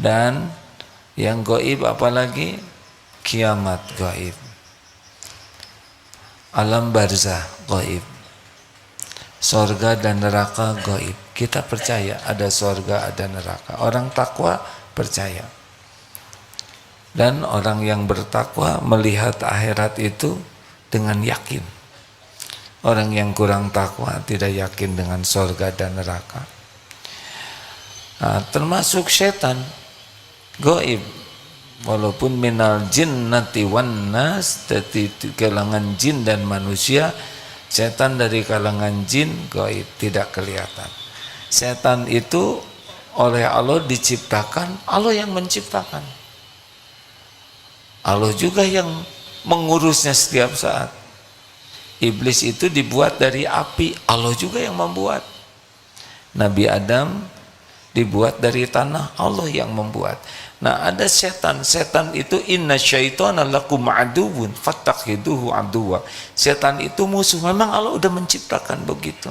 Dan yang gaib apalagi? Kiamat gaib, alam barzah gaib, sorga dan neraka gaib. Kita percaya ada sorga, ada neraka. Orang takwa percaya. Dan orang yang bertakwa melihat akhirat itu dengan yakin. Orang yang kurang takwa tidak yakin dengan sorga dan neraka. Nah, termasuk setan gaib, walaupun minal jinnati wan nas, dari kalangan jin dan manusia. Setan dari kalangan jin gaib, tidak kelihatan. Setan itu oleh Allah diciptakan, Allah yang menciptakan, Allah juga yang mengurusnya setiap saat. Iblis itu dibuat dari api, Allah juga yang membuat. Nabi Adam dibuat dari tanah, Allah yang membuat. Nah, ada setan. Setan itu inna syaitana lakum aduwwun fattakhiduhu aduwwa. Setan itu musuh. Memang Allah udah menciptakan begitu.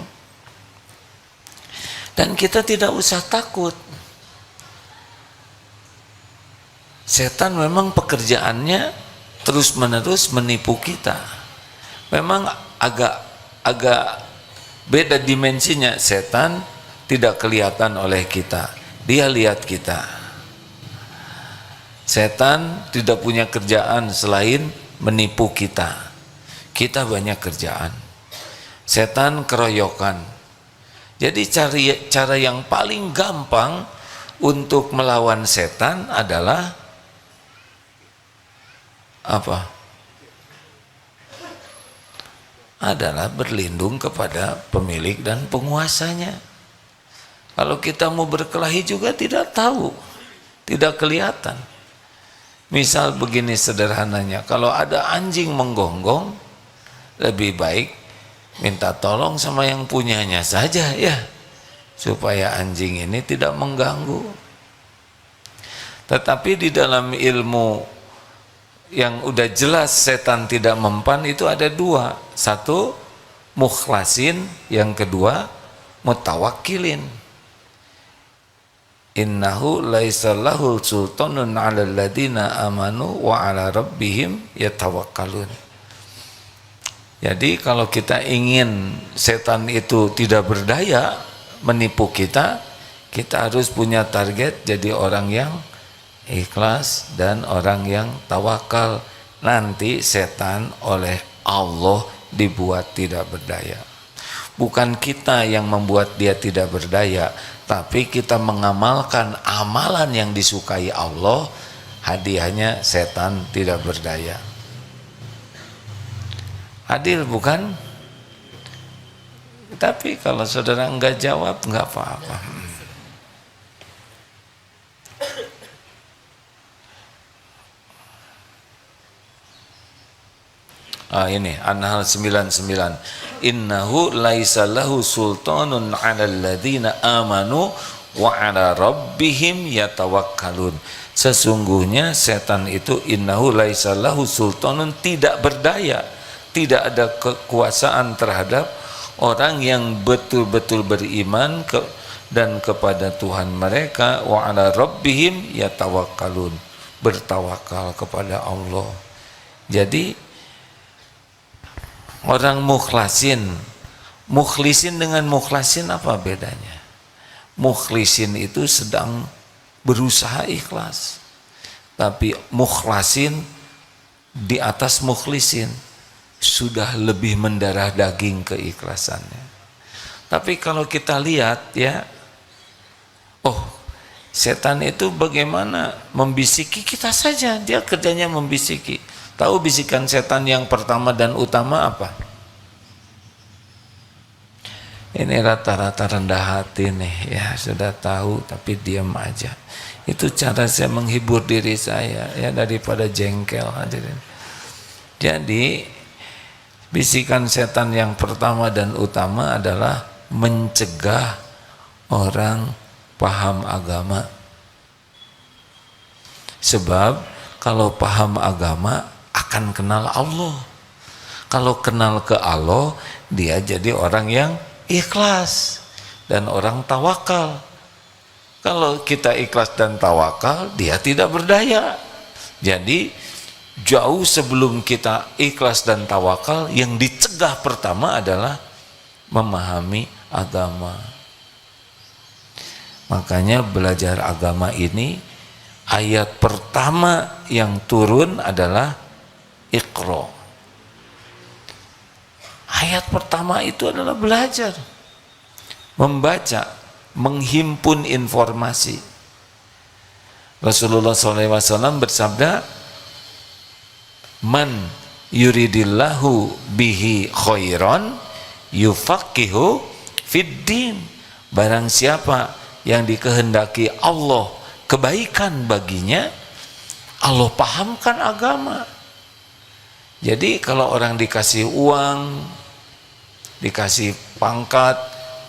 Dan kita tidak usah takut. Setan memang pekerjaannya terus-menerus menipu kita. Memang agak beda dimensinya. Setan tidak kelihatan oleh kita, dia lihat kita. Setan tidak punya kerjaan selain menipu kita. Kita banyak kerjaan. Setan keroyokan. Jadi cara yang paling gampang untuk melawan setan adalah apa? Adalah berlindung kepada pemilik dan penguasanya. Kalau kita mau berkelahi juga tidak tahu, tidak kelihatan. Misal begini sederhananya, kalau ada anjing menggonggong, lebih baik minta tolong sama yang punyanya saja ya, supaya anjing ini tidak mengganggu. Tetapi di dalam ilmu yang udah jelas setan tidak mempan itu ada dua. Satu, mukhlasin. Yang kedua, mutawakkilin. Innahu laisa lahul sultanun 'alal ladina amanu wa 'ala rabbihim yatawakkalun. Jadi kalau kita ingin setan itu tidak berdaya menipu kita, kita harus punya target jadi orang yang ikhlas dan orang yang tawakal. Nanti setan oleh Allah dibuat tidak berdaya. Bukan kita yang membuat dia tidak berdaya, tapi kita mengamalkan amalan yang disukai Allah, hadiahnya setan tidak berdaya. Adil bukan? Tapi kalau saudara enggak jawab enggak apa-apa. Ini An-Nahl 99. Innahu laisa lahu sultanun 'alal ladzina amanu wa 'ala rabbihim yatawakkalun. Sesungguhnya setan itu innahu laisa lahu sultanun, tidak berdaya, tidak ada kekuasaan terhadap orang yang betul-betul beriman dan kepada Tuhan mereka, wa 'ala rabbihim yatawakkalun, bertawakal kepada Allah. Jadi orang mukhlasin dengan mukhlasin apa bedanya? Mukhlisin itu sedang berusaha ikhlas, tapi mukhlasin di atas mukhlisin, sudah lebih mendarah daging keikhlasannya. Tapi kalau kita lihat ya, setan itu bagaimana membisiki kita saja, dia kerjanya membisiki. Tahu bisikan setan yang pertama dan utama apa? Ini rata-rata rendah hati nih ya, sudah tahu tapi diam aja. Itu cara saya menghibur diri saya ya, daripada jengkel hadirin. Jadi bisikan setan yang pertama dan utama adalah mencegah orang paham agama. Sebab kalau paham agama akan kenal Allah. Kalau kenal ke Allah, dia jadi orang yang ikhlas dan orang tawakal. Kalau kita ikhlas dan tawakal, dia tidak berdaya. Jadi jauh sebelum kita ikhlas dan tawakal, yang dicegah pertama adalah memahami agama. Makanya belajar agama ini, ayat pertama yang turun adalah Iqra. Ayat pertama itu adalah belajar, membaca, menghimpun informasi. Rasulullah SAW bersabda, man yuridillahu bihi khairan yufaqihu fiddin. Barang siapa yang dikehendaki Allah kebaikan baginya, Allah pahamkan agama. Jadi kalau orang dikasih uang, dikasih pangkat,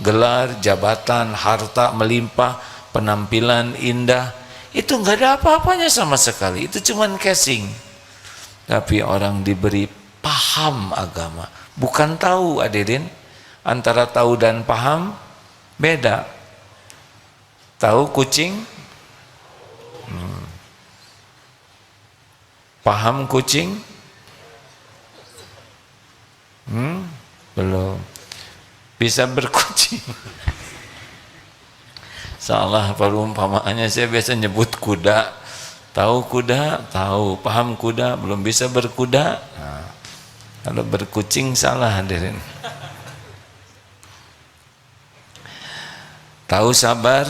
gelar, jabatan, harta melimpah, penampilan indah, itu nggak ada apa-apanya sama sekali, itu cuman casing. Tapi orang diberi paham agama, bukan tahu. Hadirin, antara tahu dan paham beda. Tahu kucing, paham kucing, belum bisa berkucing. Salah perumpamaannya, saya biasa nyebut kuda. Tahu kuda, tahu, paham kuda, belum bisa berkuda. Nah, kalau berkucing salah, hadirin. Tahu sabar,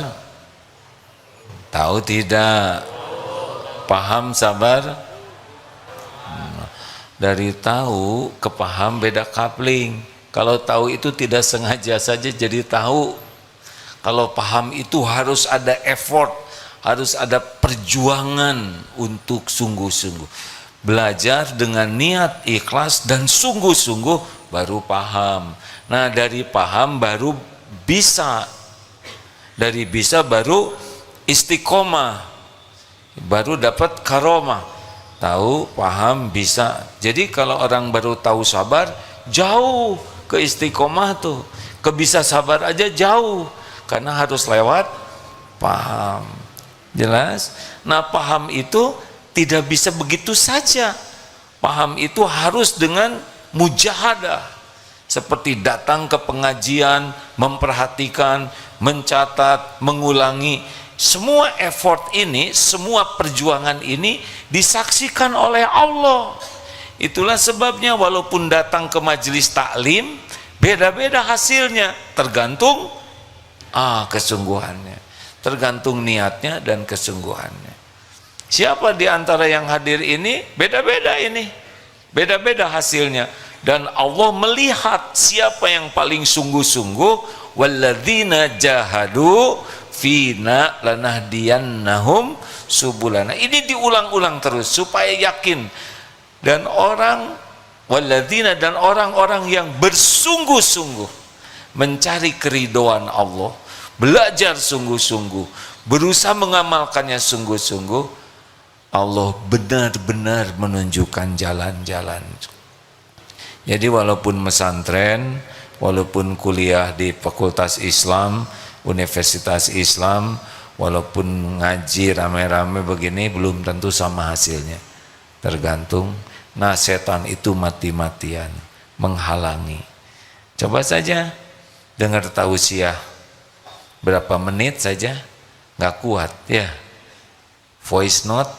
tahu tidak, paham sabar. Dari tahu ke paham beda kapling. Kalau tahu itu tidak sengaja saja jadi tahu. Kalau paham itu harus ada effort, harus ada perjuangan untuk sungguh-sungguh. Belajar dengan niat ikhlas dan sungguh-sungguh baru paham. Nah, dari paham baru bisa. Dari bisa baru istiqomah. Baru dapat karomah. Tahu, paham, bisa. Jadi kalau orang baru tahu sabar, jauh ke istiqomah tuh. Ke bisa sabar aja jauh. Karena harus lewat paham. Jelas? Nah, paham itu tidak bisa begitu saja. Paham itu harus dengan mujahadah. Seperti datang ke pengajian, memperhatikan, mencatat, mengulangi. Semua effort ini, semua perjuangan ini disaksikan oleh Allah. Itulah sebabnya walaupun datang ke majelis taklim, beda-beda hasilnya, tergantung kesungguhannya, tergantung niatnya dan kesungguhannya. Siapa di antara yang hadir ini, beda-beda ini, beda-beda hasilnya. Dan Allah melihat siapa yang paling sungguh-sungguh. Walladzina jahadu fina lanahdiyannahum subulana. Ini diulang-ulang terus supaya yakin. Dan orang walladzina, dan orang-orang yang bersungguh-sungguh mencari keridhaan Allah, belajar sungguh-sungguh, berusaha mengamalkannya sungguh-sungguh, Allah benar-benar menunjukkan jalan-jalan. Jadi walaupun pesantren, walaupun kuliah di Fakultas Islam, Universitas Islam, walaupun ngaji rame-rame begini, belum tentu sama hasilnya. Tergantung. Nah, setan itu mati-matian menghalangi. Coba saja dengar tausiah berapa menit saja, nggak kuat ya. Voice note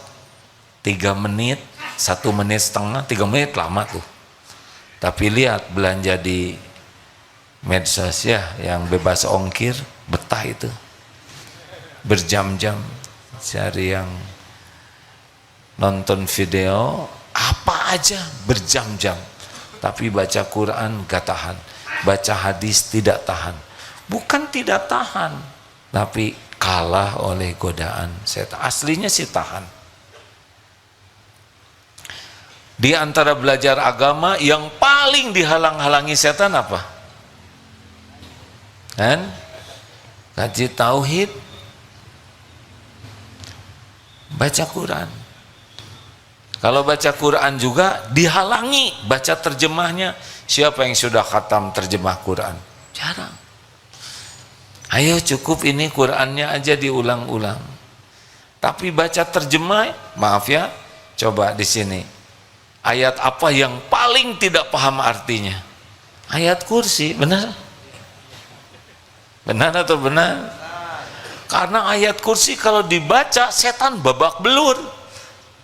3 menit, 1 menit setengah, 3 menit lama tuh. Tapi lihat belanja di medsos ya, yang bebas ongkir, betah itu. Berjam-jam cari yang nonton video apa aja berjam-jam. Tapi baca Quran gak tahan, baca hadis tidak tahan. Bukan tidak tahan, tapi kalah oleh godaan setan. Aslinya sih tahan. Di antara belajar agama yang paling dihalang-halangi setan apa? Kan? Kaji tauhid, baca Quran. Kalau baca Quran juga dihalangi baca terjemahnya. Siapa yang sudah khatam terjemah Quran? Jarang. Ayo cukup ini Qur'annya aja diulang-ulang. Tapi baca terjemah, maaf ya, coba di sini. Ayat apa yang paling tidak paham artinya? Ayat kursi, benar? Benar atau benar? Karena ayat kursi kalau dibaca setan babak belur.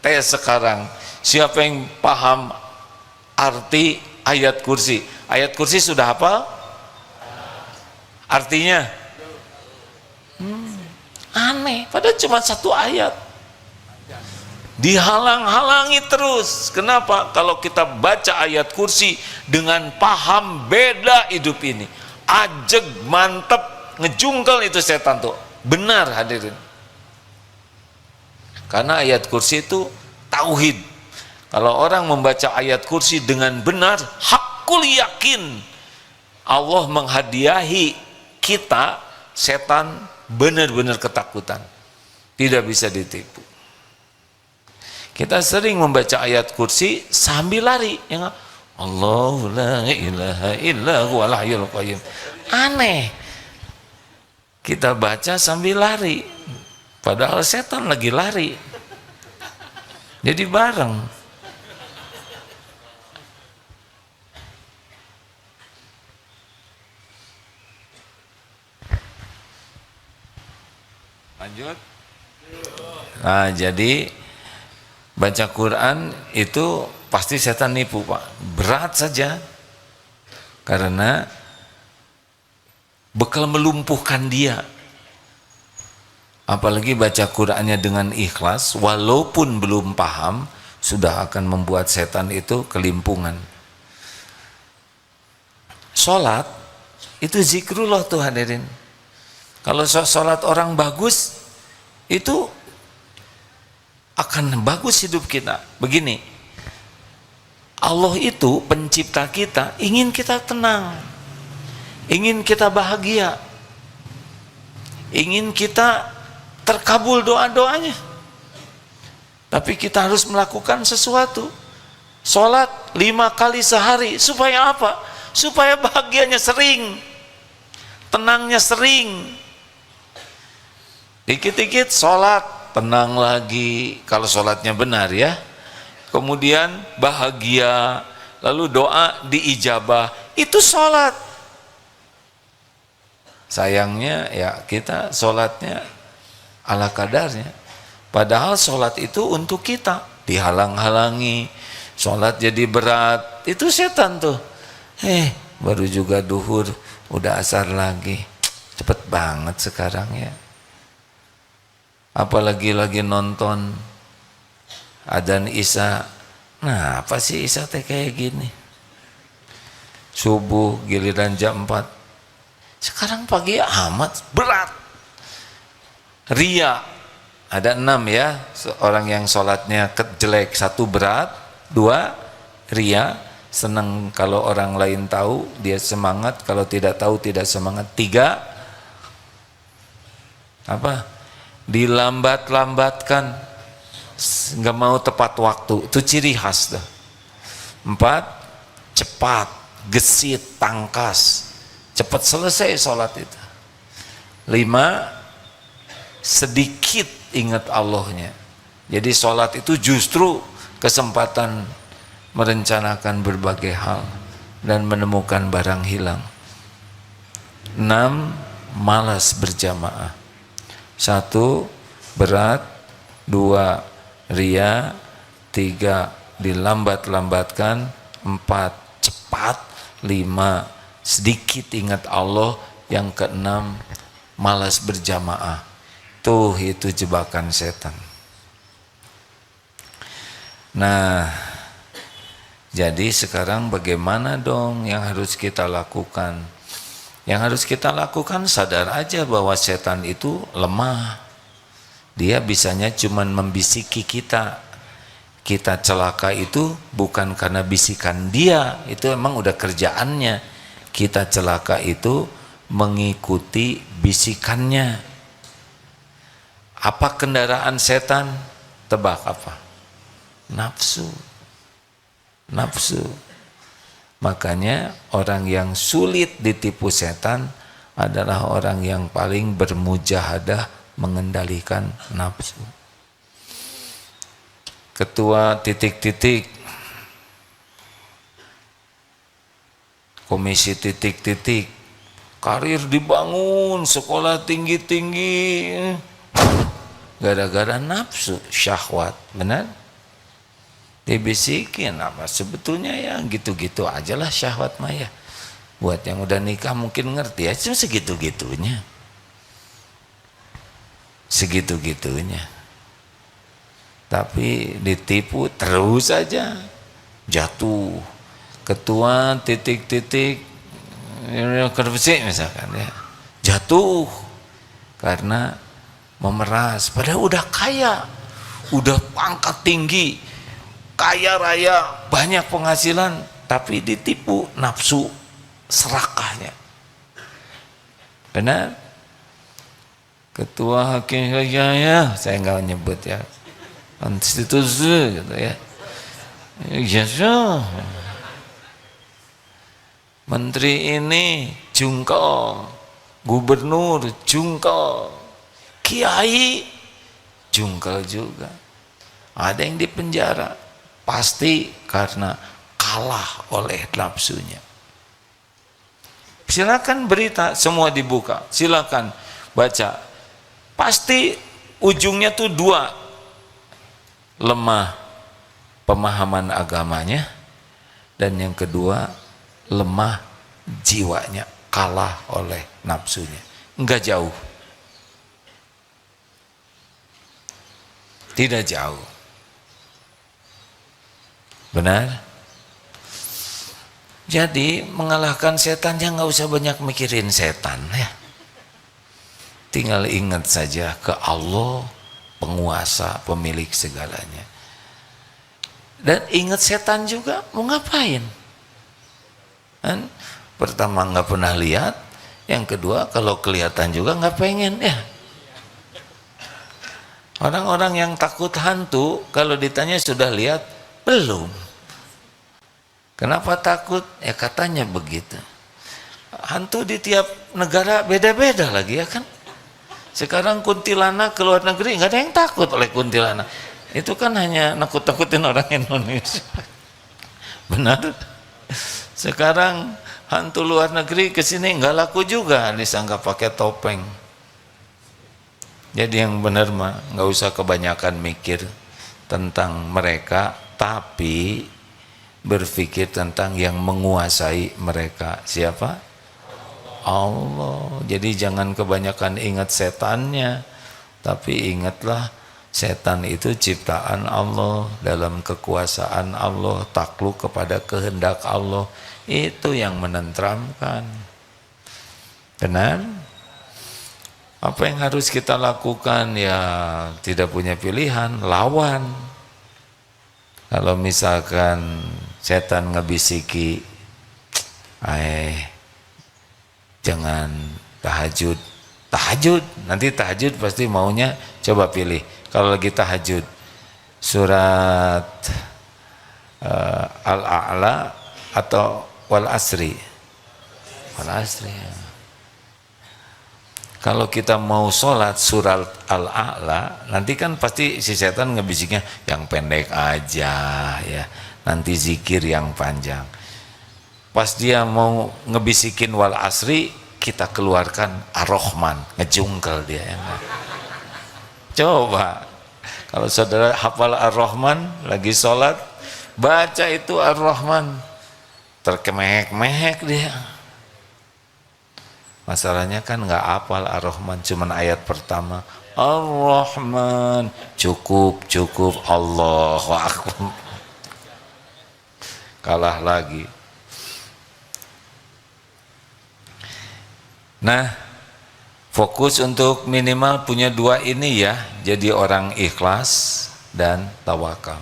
Tes sekarang, siapa yang paham arti ayat kursi? Ayat kursi sudah hafal? Artinya? Aneh, padahal cuma satu ayat. Dihalang-halangi terus. Kenapa? Kalau kita baca ayat kursi dengan paham beda hidup ini. Ajeg, mantep, ngejungkel itu setan tuh. Benar hadirin. Karena ayat kursi itu tauhid. Kalau orang membaca ayat kursi dengan benar, hakul yakin Allah menghadiahi kita, setan benar-benar ketakutan. Tidak bisa ditipu. Kita sering membaca ayat kursi sambil lari, ya, Allahu la ilaha illa huwal hayyul qayyum. Aneh. Kita baca sambil lari, padahal setan lagi lari. Jadi bareng. Lanjut. Nah, jadi baca Quran itu pasti setan nipu, Pak. Berat saja. Karena bekal melumpuhkan dia. Apalagi baca Qur'annya dengan ikhlas, walaupun belum paham, sudah akan membuat setan itu kelimpungan. Sholat itu zikrullah tuh hadirin. Kalau sholat orang bagus, itu akan bagus hidup kita. Begini, Allah itu pencipta kita, ingin kita tenang, ingin kita bahagia, ingin kita terkabul doa-doanya. Tapi kita harus melakukan sesuatu. Sholat 5 kali sehari. Supaya apa? Supaya bahagianya sering, tenangnya sering. Dikit-dikit sholat, tenang lagi. Kalau sholatnya benar ya. Kemudian bahagia. Lalu doa diijabah. Itu sholat. Sayangnya ya kita sholatnya ala kadarnya. Padahal sholat itu untuk kita. Dihalang-halangi, sholat jadi berat. Itu setan tuh. Baru juga duhur, udah asar lagi. Cepet banget sekarang ya. Apalagi lagi nonton adzan Isya. Nah, apa sih Isya teh kayak gini? Subuh giliran jam 4. Sekarang pagi amat berat. Ria ada 6 ya, orang yang sholatnya jelek. 1 berat, 2 ria, senang kalau orang lain tahu dia semangat, kalau tidak tahu tidak semangat. 3 apa? Dilambat-lambatkan, nggak mau tepat waktu, itu ciri khas dah. 4 cepat, gesit, tangkas, cepat selesai sholat itu. 5 sedikit ingat Allahnya. Jadi sholat itu justru kesempatan merencanakan berbagai hal dan menemukan barang hilang. 6 malas berjamaah. 1 berat, 2 ria, 3 dilambat-lambatkan, 4 cepat, 5 sedikit ingat Allah, yang ke-6 malas berjamaah. Tuh, itu jebakan setan. Nah, jadi sekarang bagaimana dong yang harus kita lakukan? Yang harus kita lakukan, sadar aja bahwa setan itu lemah. Dia bisanya cuman membisiki kita. Kita celaka itu bukan karena bisikan dia, itu emang udah kerjaannya. Kita celaka itu mengikuti bisikannya. Apa kendaraan setan? Tebak apa? Nafsu. Nafsu. Makanya orang yang sulit ditipu setan adalah orang yang paling bermujahadah mengendalikan nafsu. Ketua titik-titik, komisi titik-titik, karir dibangun, sekolah tinggi-tinggi, gara-gara nafsu, syahwat, benar? Dibisikin apa? Sebetulnya ya gitu-gitu aja lah syahwat maya. Buat yang udah nikah mungkin ngerti ya, cuma segitu-gitunya. Segitu-gitunya. Tapi ditipu terus saja, jatuh. Ketua titik-titik korupsi misalkan ya, jatuh karena memeras. Padahal udah kaya, udah pangkat tinggi, kaya raya, banyak penghasilan, tapi ditipu nafsu serakahnya. Benar? Ketua hakim ya, saya nggak nyebut ya, konstitusi gitu ya. Ya, menteri ini jungkel, gubernur jungkel, kiai jungkel juga. Ada yang dipenjara pasti karena kalah oleh nafsunya. Silakan berita semua dibuka, silakan baca. Pasti ujungnya tuh dua, lemah pemahaman agamanya, dan yang kedua lemah jiwanya, kalah oleh nafsunya. Enggak jauh, tidak jauh. Benar? Jadi mengalahkan setan ya nggak usah banyak mikirin setan ya. Tinggal ingat saja ke Allah, penguasa, pemilik segalanya. Dan ingat setan juga mau ngapain? Kan? Pertama nggak pernah lihat, yang kedua kalau kelihatan juga nggak pengen ya. Orang-orang yang takut hantu kalau ditanya sudah lihat belum. Kenapa takut? Ya katanya begitu. Hantu di tiap negara beda-beda lagi ya kan. Sekarang kuntilanak ke luar negeri nggak ada yang takut oleh kuntilanak. Itu kan hanya nakut-nakutin orang Indonesia. Benar? Sekarang hantu luar negeri ke sini nggak laku juga, disangka pakai topeng. Jadi yang benar mah nggak usah kebanyakan mikir tentang mereka, tapi berpikir tentang yang menguasai mereka. Siapa? Allah. Jadi jangan kebanyakan ingat setannya, tapi ingatlah setan itu ciptaan Allah, dalam kekuasaan Allah, takluk kepada kehendak Allah. Itu yang menenteramkan. Benar? Apa yang harus kita lakukan? Ya tidak punya pilihan, lawan. Kalau misalkan setan ngebisiki, jangan tahajud. Tahajud, nanti tahajud pasti maunya, coba pilih. Kalau lagi tahajud, surat Al-A'la atau Wal Asri. Wal Asri ya. Kalau kita mau sholat surat Al-A'la, nanti kan pasti si setan ngebisiknya yang pendek aja ya, nanti zikir yang panjang. Pas dia mau ngebisikin Wal Asri, kita keluarkan Ar-Rahman, ngejungkel dia ya. Coba kalau saudara hafal Ar-Rahman lagi sholat, baca itu Ar-Rahman, terkemehek-mehek dia. Masalahnya kan nggak hafal Ar-Rahman, cuman ayat pertama Ar-Rahman, cukup Allahu Akbar, kalah lagi. Nah, fokus untuk minimal punya dua ini ya, jadi orang ikhlas dan tawakal.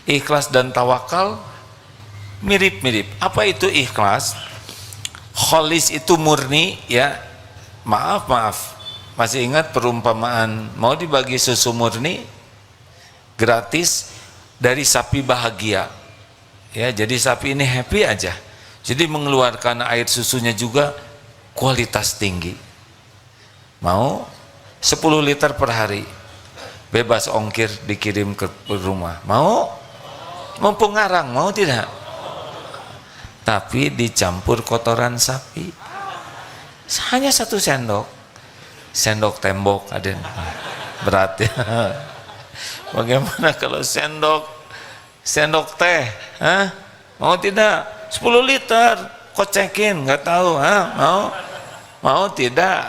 Ikhlas dan tawakal mirip-mirip. Apa itu ikhlas? Kholis itu murni ya. Maaf, masih ingat perumpamaan mau dibagi susu murni gratis dari sapi bahagia ya. Jadi sapi ini happy aja, jadi mengeluarkan air susunya juga kualitas tinggi. Mau 10 liter per hari, bebas ongkir dikirim ke rumah. Mau? Mumpung ngarang, mau tidak? Tapi dicampur kotoran sapi. Hanya 1 sendok. Sendok tembok ada. Berat ya. Bagaimana kalau sendok teh? Hah? Mau tidak? 10 liter. Kocekin, nggak tahu. Hah? Mau tidak?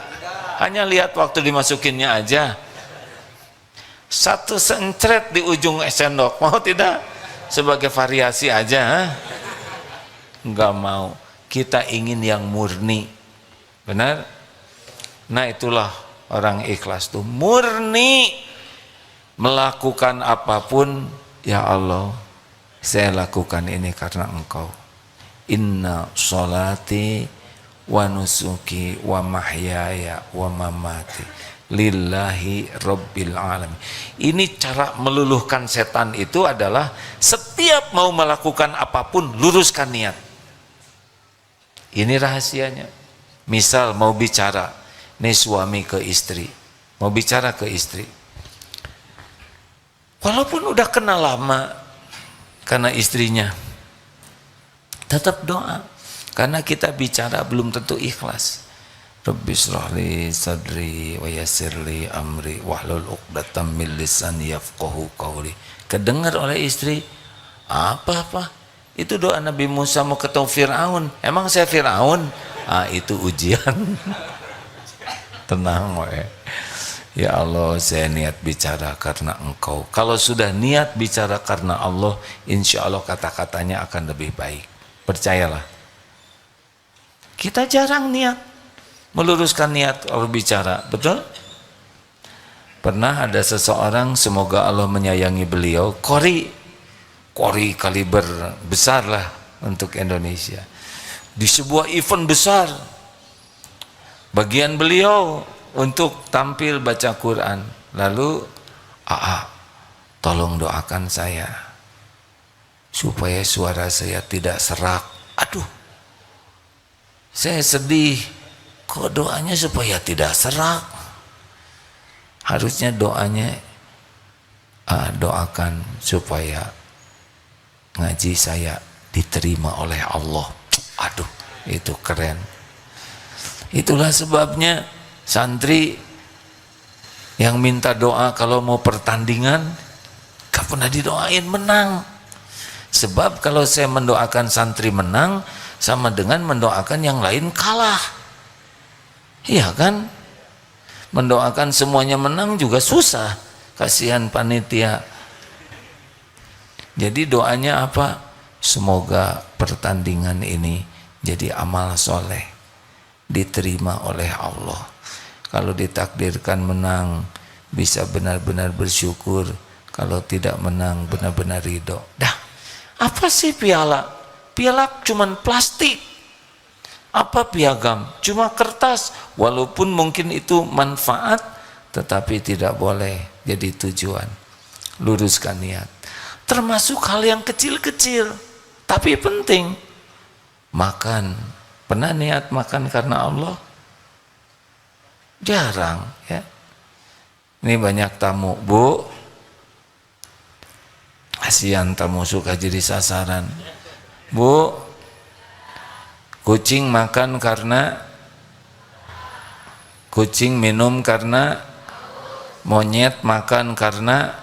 Hanya lihat waktu dimasukinnya aja. 1 sencret di ujung sendok, mau tidak? Sebagai variasi aja. Nggak mau. Kita ingin yang murni, benar? Nah itulah orang ikhlas tuh, murni melakukan apapun. Ya Allah, saya lakukan ini karena Engkau. Inna sholati wa nusuki wa mahyaya wa mamati lillahi rabbil alamin. Ini cara meluluhkan setan itu adalah setiap mau melakukan apapun luruskan niat. Ini rahasianya. Misal mau bicara, nih suami ke istri, mau bicara ke istri, walaupun udah kenal lama karena istrinya, tetap doa, karena kita bicara belum tentu ikhlas. Rabbi shrahli sadri wa yassirli amri wahlul 'uqdatam min lisani yafqahu qawli. Kedengar oleh istri, apa? Itu doa Nabi Musa mau ketemu Fir'aun. Emang saya Fir'aun? Itu ujian. Tenang we. Ya Allah, saya niat bicara karena Engkau. Kalau sudah niat bicara karena Allah, insya Allah kata-katanya akan lebih baik. Percayalah. Kita jarang niat meluruskan niat kalau bicara, betul? Pernah ada seseorang, semoga Allah menyayangi beliau, Kori kaliber besar lah untuk Indonesia, di sebuah event besar, bagian beliau untuk tampil baca Quran, lalu tolong doakan saya supaya suara saya tidak serak. Aduh, saya sedih. Kok doanya supaya tidak serak? Harusnya doanya doakan supaya ngaji saya diterima oleh Allah. Aduh, itu keren. Itulah sebabnya santri yang minta doa kalau mau pertandingan gak pernah didoain menang. Sebab kalau saya mendoakan santri menang sama dengan mendoakan yang lain kalah. Iya kan? Mendoakan semuanya menang juga susah. Kasihan panitia. Jadi doanya apa? Semoga pertandingan ini jadi amal soleh, diterima oleh Allah. Kalau ditakdirkan menang, bisa benar-benar bersyukur. Kalau tidak menang, benar-benar ridho. Dah, apa sih piala? Piala cuman plastik. Apa piagam? Cuma kertas. Walaupun mungkin itu manfaat, tetapi tidak boleh jadi tujuan. Luruskan niat. Termasuk hal yang kecil-kecil, tapi penting. Makan. Pernah niat makan karena Allah? Jarang ya. Ini banyak tamu, Bu. Kasihan tamu suka jadi sasaran. Bu, kucing makan karena, kucing minum karena, monyet makan karena,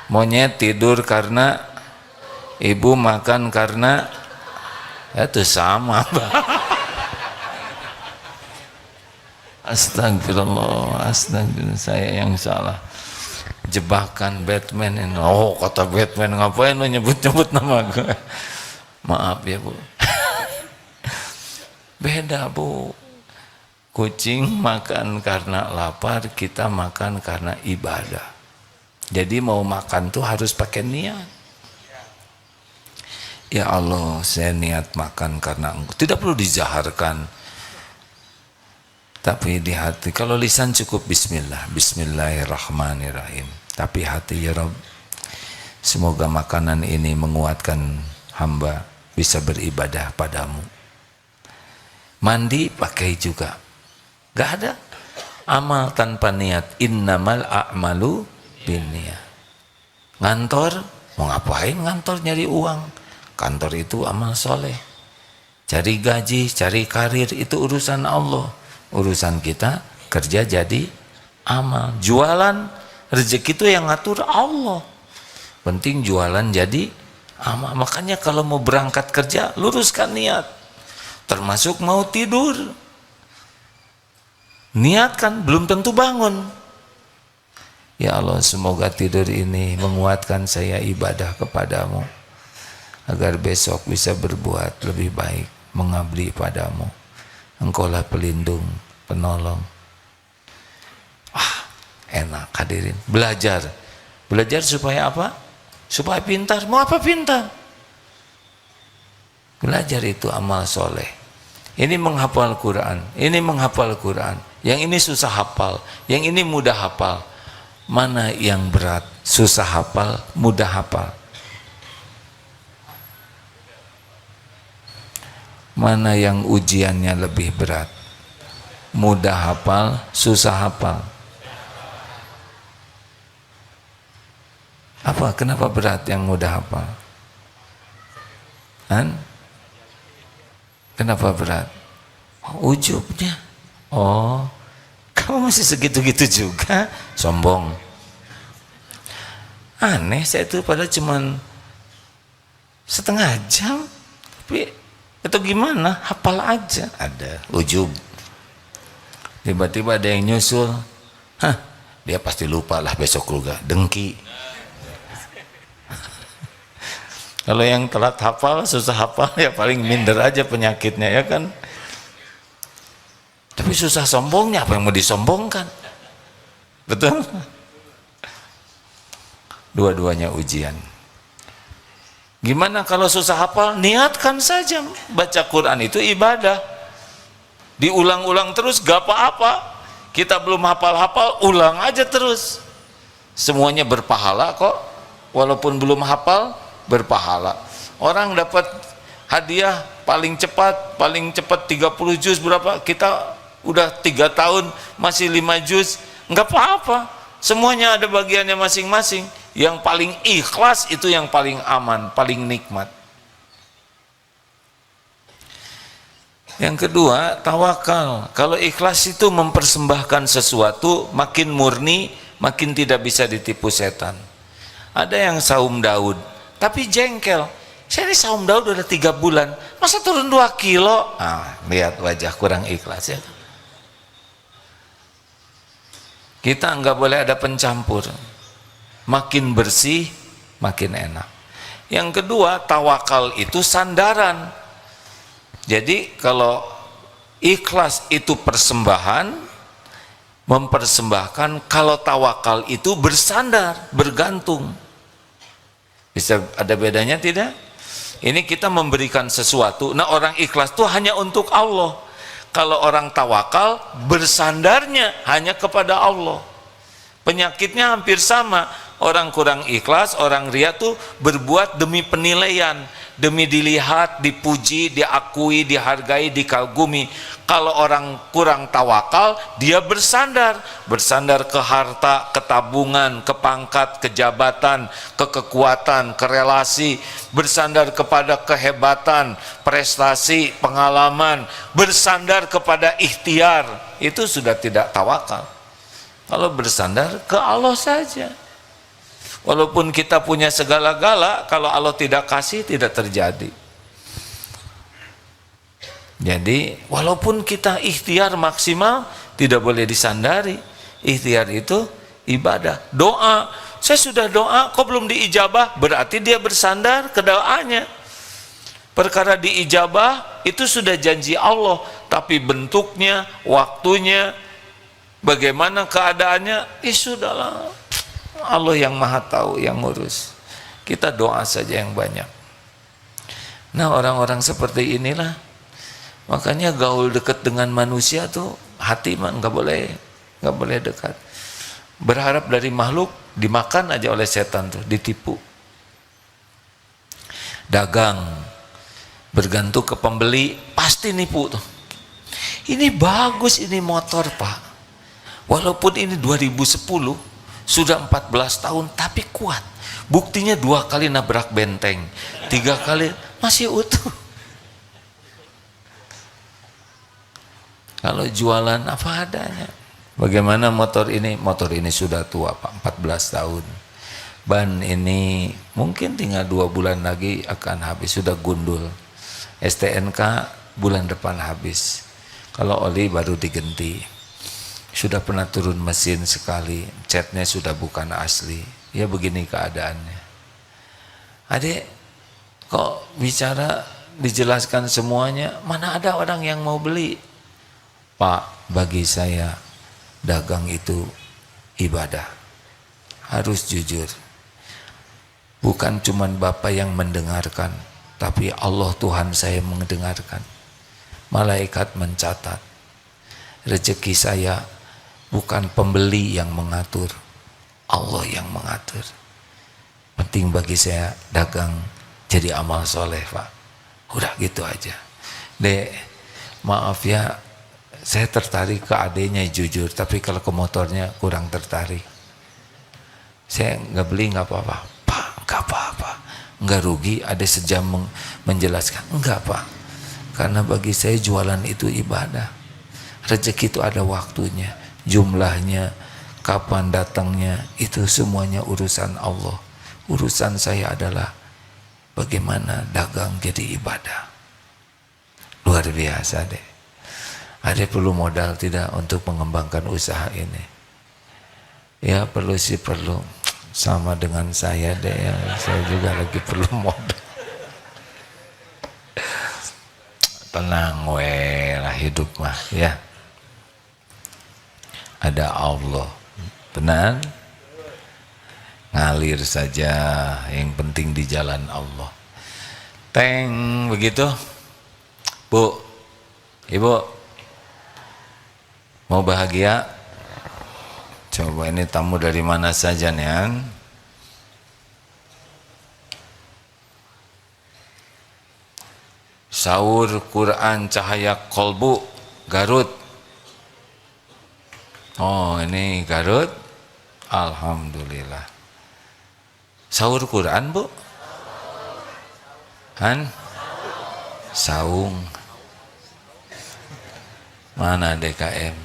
monyet tidur karena, ibu makan karena, itu sama. Astagfirullah, saya yang salah. Jebakan Batman ini. Oh, kata Batman, ngapain lo nyebut-nyebut nama gue? Maaf ya Bu. Beda Bu. Kucing makan karena lapar, kita makan karena ibadah. Jadi mau makan tuh harus pakai niat. Ya Allah, saya niat makan karena Engkau. Tidak perlu dijaharkan, tapi di hati. Kalau lisan cukup bismillah, bismillahirrahmanirrahim. Tapi hati, ya Rabb, semoga makanan ini menguatkan hamba bisa beribadah padamu. Mandi pakai juga. Gak ada amal tanpa niat. Innamal a'malu binniyat. Ngantor, mau ngapain ngantor? Nyari uang. Kantor itu amal soleh. Cari gaji, cari karir, itu urusan Allah. Urusan kita kerja jadi amal. Jualan, rezeki itu yang ngatur Allah. Penting jualan jadi amal. Makanya kalau mau berangkat kerja, luruskan niat. Termasuk mau tidur, niatkan, belum tentu bangun. Ya Allah, semoga tidur ini menguatkan saya ibadah kepadamu, agar besok bisa berbuat lebih baik, mengabdi padamu. Engkaulah pelindung, penolong. Enak hadirin. Belajar supaya apa? Supaya pintar. Mau apa pintar? Belajar itu amal soleh. Ini menghafal Quran, ini menghafal Quran. Yang ini susah hafal, yang ini mudah hafal. Mana yang berat? Susah hafal, mudah hafal. Mana yang ujiannya lebih berat? Mudah hafal, susah hafal. Apa? Kenapa berat yang mudah hafal? Kenapa berat? Ujubnya. Oh, kamu masih segitu-gitu juga? Sombong. Aneh, saya itu padahal cuman setengah jam, tapi itu gimana? Hafal aja. Ada ujub. Tiba-tiba ada yang nyusul. Dia pasti lupa lah besok juga. Dengki. Kalau yang telat hafal, susah hafal, ya paling minder aja penyakitnya, ya kan? Tapi susah sombongnya, apa yang mau disombongkan? Betul? Dua-duanya ujian. Gimana kalau susah hafal? Niatkan saja. Baca Quran itu ibadah. Diulang-ulang terus, gak apa-apa. Kita belum hafal-hafal, ulang aja terus. Semuanya berpahala kok. Walaupun belum hafal, berpahala. Orang dapat hadiah paling cepat 30 juz berapa? Kita udah 3 tahun masih 5 juz, nggak apa-apa. Semuanya ada bagiannya masing-masing. Yang paling ikhlas itu yang paling aman, paling nikmat. Yang kedua, tawakal. Kalau ikhlas itu mempersembahkan sesuatu, makin murni, makin tidak bisa ditipu setan. Ada yang saum Daud, tapi jengkel. Saya ini saum Daud udah 3 bulan, masa turun 2 kilo? Lihat wajah kurang ikhlas ya. Kita nggak boleh ada pencampur. Makin bersih, makin enak. Yang kedua, tawakal itu sandaran. Jadi kalau ikhlas itu persembahan, mempersembahkan. Kalau tawakal itu bersandar, bergantung. Bisa ada bedanya tidak? Ini kita memberikan sesuatu. Nah, orang ikhlas itu hanya untuk Allah. Kalau orang tawakal, bersandarnya hanya kepada Allah. Penyakitnya hampir sama. Orang kurang ikhlas, orang ria tuh berbuat demi penilaian, demi dilihat, dipuji, diakui, dihargai, dikagumi. Kalau orang kurang tawakal, dia bersandar ke harta, ke tabungan, ke pangkat, ke jabatan, ke kekuatan, ke relasi, bersandar kepada kehebatan, prestasi, pengalaman, bersandar kepada ikhtiar. Itu sudah tidak tawakal. Kalau bersandar ke Allah saja. Walaupun kita punya segala-gala, kalau Allah tidak kasih, tidak terjadi. Jadi walaupun kita ikhtiar maksimal, tidak boleh disandari. Ikhtiar itu ibadah. Doa, saya sudah doa kok belum diijabah, berarti dia bersandar ke doanya. Perkara diijabah itu sudah janji Allah, tapi bentuknya, waktunya, bagaimana keadaannya, sudahlah, Allah yang maha tahu, yang ngurus. Kita doa saja yang banyak. Nah, orang-orang seperti inilah, makanya gaul dekat dengan manusia tuh hati man nggak boleh dekat. Berharap dari makhluk, dimakan aja oleh setan tuh, ditipu. Dagang, bergantung ke pembeli, pasti nipu tuh. Ini bagus ini motor Pak. Walaupun ini 2010, sudah 14 tahun tapi kuat. Buktinya 2 kali nabrak benteng, 3 kali masih utuh. Kalau jualan apa adanya. Bagaimana motor ini? Motor ini sudah tua Pak, 14 tahun. Ban ini mungkin tinggal 2 bulan lagi akan habis, sudah gundul. STNK bulan depan habis. Kalau oli baru diganti. Sudah pernah turun mesin sekali, catnya sudah bukan asli. Ya begini keadaannya. Adik, kok bicara dijelaskan semuanya, mana ada orang yang mau beli? Pak, bagi saya dagang itu ibadah. Harus jujur. Bukan cuman Bapak yang mendengarkan, tapi Allah Tuhan saya mendengarkan. Malaikat mencatat. Rezeki saya bukan pembeli yang mengatur, Allah yang mengatur. Penting bagi saya dagang jadi amal soleh Pak. Udah gitu aja. Dek, maaf ya, saya tertarik ke adenya jujur, tapi kalau ke motornya kurang tertarik. Saya nggak beli nggak apa-apa. Pak, nggak apa-apa. Nggak rugi, ada sejam menjelaskan. Enggak Pak, karena bagi saya jualan itu ibadah. Rezeki itu ada waktunya, jumlahnya, kapan datangnya, itu semuanya urusan Allah. Urusan saya adalah bagaimana dagang jadi ibadah. Luar biasa deh. Ada perlu modal tidak untuk mengembangkan usaha ini? Ya perlu sih perlu. Sama dengan saya deh ya. Saya juga lagi perlu modal. Tenang lah hidup mah ya. Ada Allah. Benar? Ngalir saja, yang penting di jalan Allah. Teng begitu? Bu, Ibu mau bahagia? Coba ini tamu dari mana saja nih? Saur Quran Cahaya Kolbu Garut. Oh ini Garut. Alhamdulillah. Saur Quran Bu? Han? Saung. Mana DKM?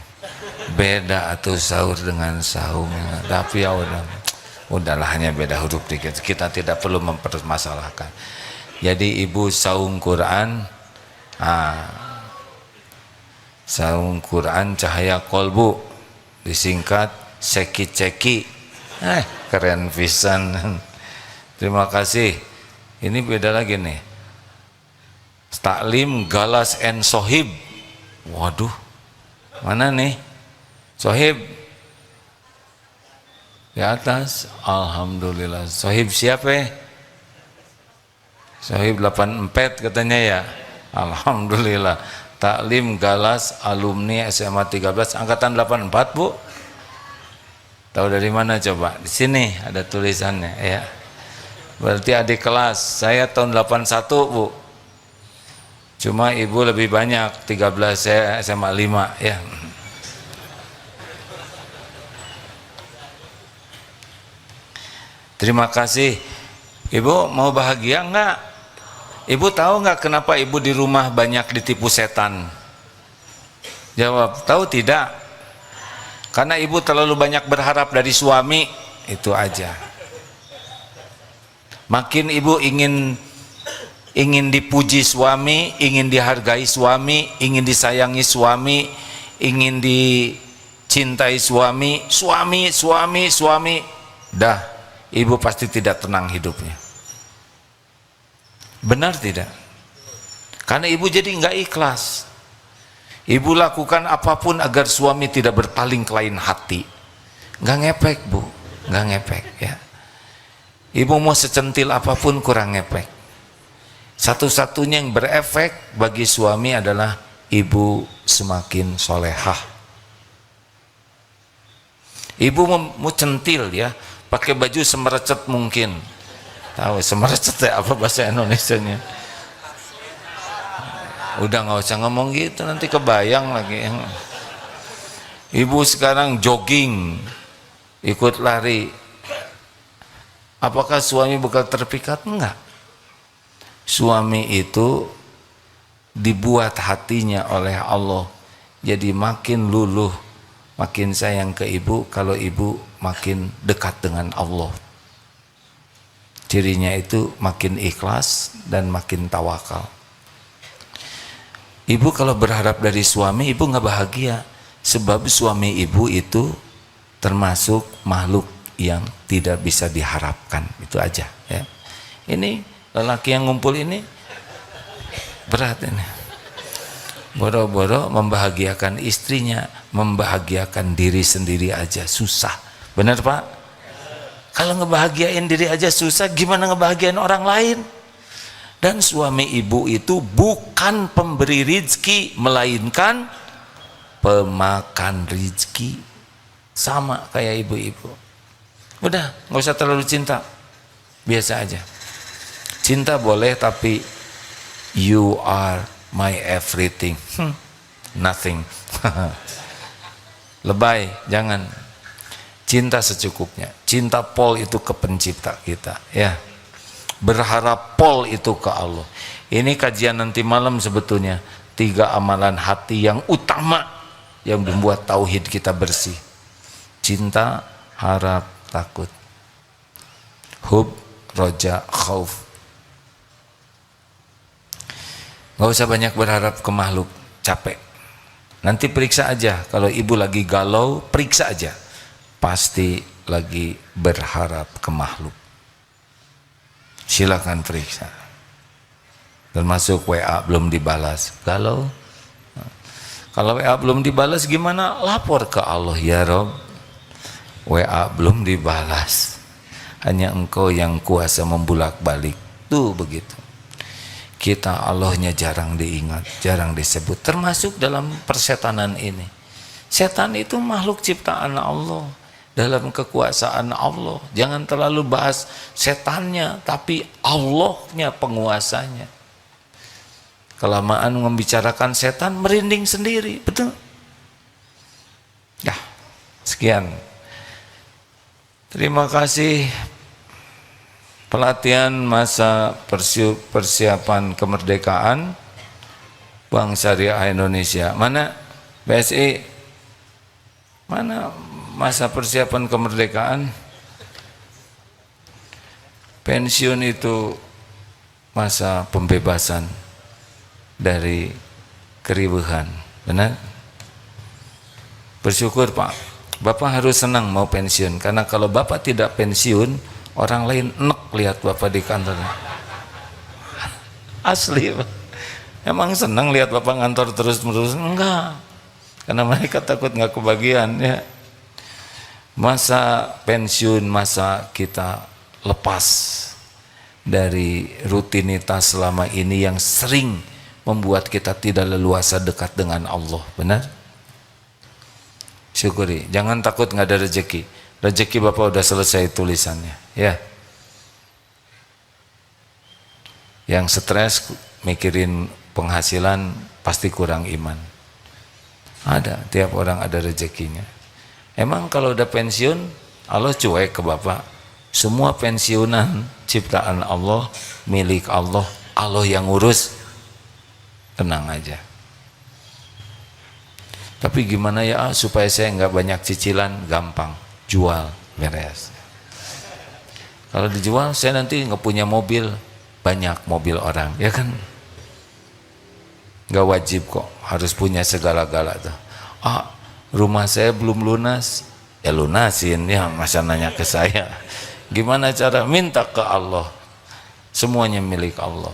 Beda atau sahur dengan saung. Tapi ya udahlah hanya beda huruf dikit. Kita tidak perlu mempermasalahkan. Jadi ibu saung Quran, saung Quran Cahaya Kolbu, disingkat Seki-Ceki. Keren pisan. Terima kasih. Ini beda lagi nih. Taklim Galas and Sohib. Waduh, mana nih? Sohib di atas. Alhamdulillah. Sohib siapa? Sohib 84 katanya ya. Alhamdulillah. Taklim Galas alumni SMA 13 angkatan 84 Bu. Tahu dari mana coba? Di sini ada tulisannya ya. Berarti adik kelas. Saya tahun 81 Bu. Cuma ibu lebih banyak, 13, saya SMA 5 ya. Terima kasih. Ibu mau bahagia enggak? Ibu tahu enggak kenapa ibu di rumah banyak ditipu setan? Jawab, tahu tidak? Karena ibu terlalu banyak berharap dari suami, itu aja. Makin ibu ingin dipuji suami, ingin dihargai suami, ingin disayangi suami, ingin dicintai suami, suami, dah ibu pasti tidak tenang hidupnya. Benar tidak? Karena ibu jadi nggak ikhlas. Ibu lakukan apapun agar suami tidak berpaling ke lain hati. Nggak ngepek Bu, nggak ngepek ya. Ibu mau secentil apapun kurang ngepek. Satu-satunya yang berefek bagi suami adalah ibu semakin solehah. Ibu mau centil ya, pakai baju semerecet mungkin. Tahu semerecet ya apa bahasa Indonesianya? Udah nggak usah ngomong gitu, nanti kebayang lagi. Ibu sekarang jogging, ikut lari. Apakah suami bakal terpikat? Enggak. Suami itu dibuat hatinya oleh Allah jadi makin luluh, makin sayang ke ibu kalau ibu makin dekat dengan Allah. Cirinya itu makin ikhlas dan makin tawakal. Ibu kalau berharap dari suami, ibu nggak bahagia, sebab suami ibu itu termasuk makhluk yang tidak bisa diharapkan. Itu aja ya. Ini lelaki yang ngumpul ini berat ini. Boro-boro membahagiakan istrinya, membahagiakan diri sendiri aja susah. Benar Pak? Kalau ngebahagiain diri aja susah, gimana ngebahagiain orang lain? Dan suami ibu itu bukan pemberi rizki, melainkan pemakan rizki. Sama kayak ibu-ibu. Udah, nggak usah terlalu cinta, biasa aja. Cinta boleh, tapi you are my everything. Nothing. Lebay, jangan. Cinta secukupnya. Cinta pol itu ke pencipta kita, ya. Berharap pol itu ke Allah. Ini kajian nanti malam sebetulnya 3 amalan hati yang utama yang membuat tauhid kita bersih. Cinta, harap, takut. Hub, roja, khauf. Gak usah banyak berharap ke makhluk, capek. Nanti periksa aja, kalau ibu lagi galau, periksa aja. Pasti lagi berharap ke makhluk. Silakan periksa. Termasuk WA belum dibalas, galau. Kalau WA belum dibalas gimana? Lapor ke Allah, ya Rob. WA belum dibalas. Hanya Engkau yang kuasa membulak-balik. Tuh begitu. Kita Allahnya jarang diingat, jarang disebut, termasuk dalam persetanan ini. Setan itu makhluk ciptaan Allah, dalam kekuasaan Allah. Jangan terlalu bahas setannya, tapi Allahnya penguasanya. Kelamaan membicarakan setan, merinding sendiri, betul? Ya, sekian. Terima kasih. Pelatihan masa persiapan kemerdekaan Bank Syariah Indonesia. Mana BSI? Mana masa persiapan kemerdekaan? Pensiun itu masa pembebasan dari keribuhan. Benar? Bersyukur Pak. Bapak harus senang mau pensiun, karena kalau Bapak tidak pensiun, orang lain enek lihat Bapak di kantor. Asli Pak. Emang senang lihat Bapak ngantor terus-menerus? Enggak, karena mereka takut nggak kebagian ya. Masa pensiun, masa kita lepas dari rutinitas selama ini yang sering membuat kita tidak leluasa dekat dengan Allah. Benar? Syukuri, jangan takut nggak ada rezeki. Rezeki Bapak udah selesai tulisannya, ya. Yang stres mikirin penghasilan pasti kurang iman. Ada, tiap orang ada rezekinya. Emang kalau udah pensiun, Allah cuek ke Bapak. Semua pensiunan ciptaan Allah, milik Allah, Allah yang ngurus. Tenang aja. Tapi gimana ya supaya saya nggak banyak cicilan? Gampang, jual, beres. Kalau dijual saya nanti nggak punya mobil, banyak mobil orang, ya kan? Nggak wajib kok harus punya segala-gala tuh. Rumah saya belum lunas, ya lunasin, ya masa nanya ke saya. Gimana cara? Minta ke Allah. Semuanya milik Allah.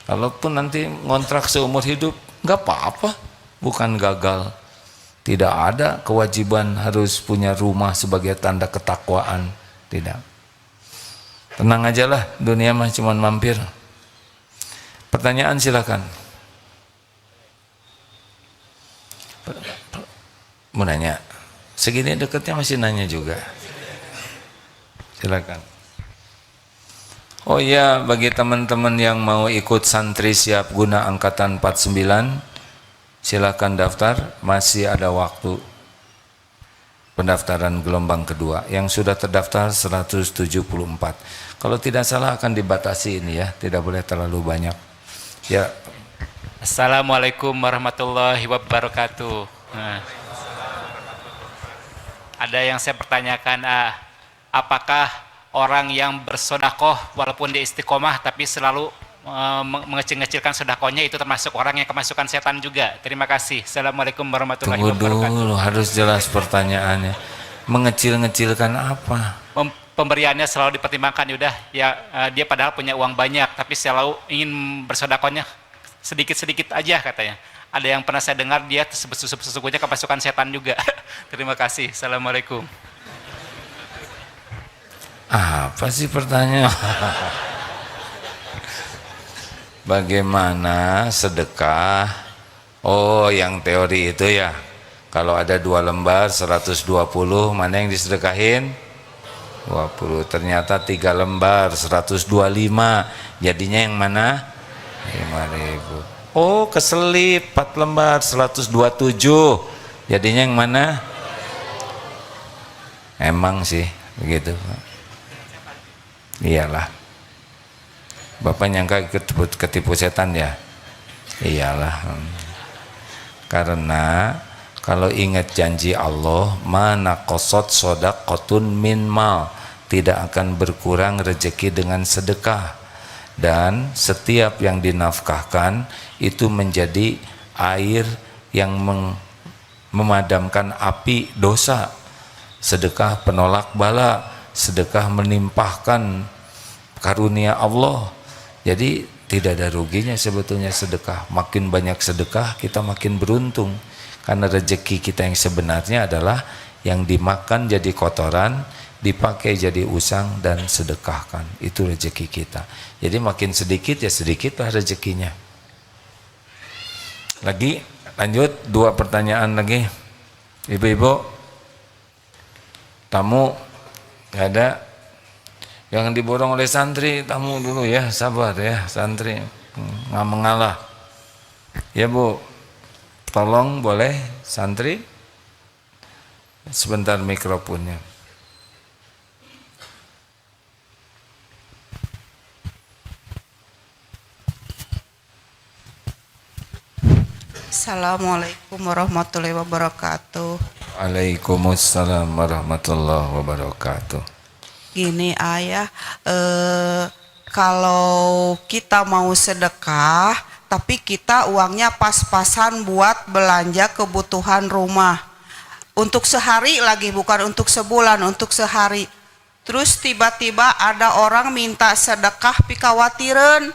Kalaupun nanti ngontrak seumur hidup, nggak apa-apa, bukan gagal. Tidak ada kewajiban harus punya rumah sebagai tanda ketakwaan, tidak. Tenang aja lah, dunia mah cuma mampir. Pertanyaan silakan. Mau nanya? Segini dekatnya masih nanya juga. Silakan. Oh ya, bagi teman-teman yang mau ikut santri siap guna angkatan 49, silakan daftar, masih ada waktu pendaftaran gelombang kedua. Yang sudah terdaftar 174. Kalau tidak salah akan dibatasi ini ya, tidak boleh terlalu banyak. Ya. Assalamualaikum warahmatullahi wabarakatuh. Nah, ada yang saya pertanyakan, apakah orang yang bersodakoh walaupun dia istiqomah tapi selalu mengecil-ngecilkan sodakohnya itu termasuk orang yang kemasukan setan juga? Terima kasih. Assalamualaikum warahmatullahi wabarakatuh. Tunggu dulu, harus jelas pertanyaannya. Mengecil-ngecilkan apa? Pemberiannya selalu dipertimbangkan, udah ya, dia padahal punya uang banyak tapi selalu ingin bersodakohnya sedikit-sedikit aja katanya. Ada yang pernah saya dengar dia sesungguhnya kemasukan setan juga. Terima kasih. Assalamualaikum. Apa sih pertanyaan? Bagaimana sedekah? Oh, yang teori itu ya. Kalau ada 2 lembar 120, mana yang disedekahin? 20. Ternyata 3 lembar 125. Jadinya yang mana? 5.000. Oh, keselip 4 lembar 127. Jadinya yang mana? Emang sih begitu. Iyalah. Bapak nyangka ketipu setan ya? Iyalah. Karena kalau ingat janji Allah, mana qasat shadaqatun min mal, tidak akan berkurang rezeki dengan sedekah. Dan setiap yang dinafkahkan itu menjadi air yang memadamkan api dosa. Sedekah penolak bala, sedekah menimpahkan karunia Allah. Jadi tidak ada ruginya sebetulnya sedekah. Makin banyak sedekah kita makin beruntung, karena rezeki kita yang sebenarnya adalah yang dimakan jadi kotoran, dipakai jadi usang dan sedekahkan. Itu rezeki kita. Jadi makin sedikit ya sedikitlah rezekinya. Lagi lanjut 2 pertanyaan lagi. Ibu-ibu, tamu nggak ada. Jangan diborong oleh santri, tamu dulu ya, sabar ya santri, nggak mengalah. Ya Bu, tolong boleh santri sebentar mikrofonnya. Assalamualaikum warahmatullahi wabarakatuh. Waalaikumsalam warahmatullahi wabarakatuh. Gini ayah, kalau kita mau sedekah tapi kita uangnya pas-pasan buat belanja kebutuhan rumah untuk sehari lagi, bukan untuk sebulan, untuk sehari. Terus tiba-tiba ada orang minta sedekah pikawatiren,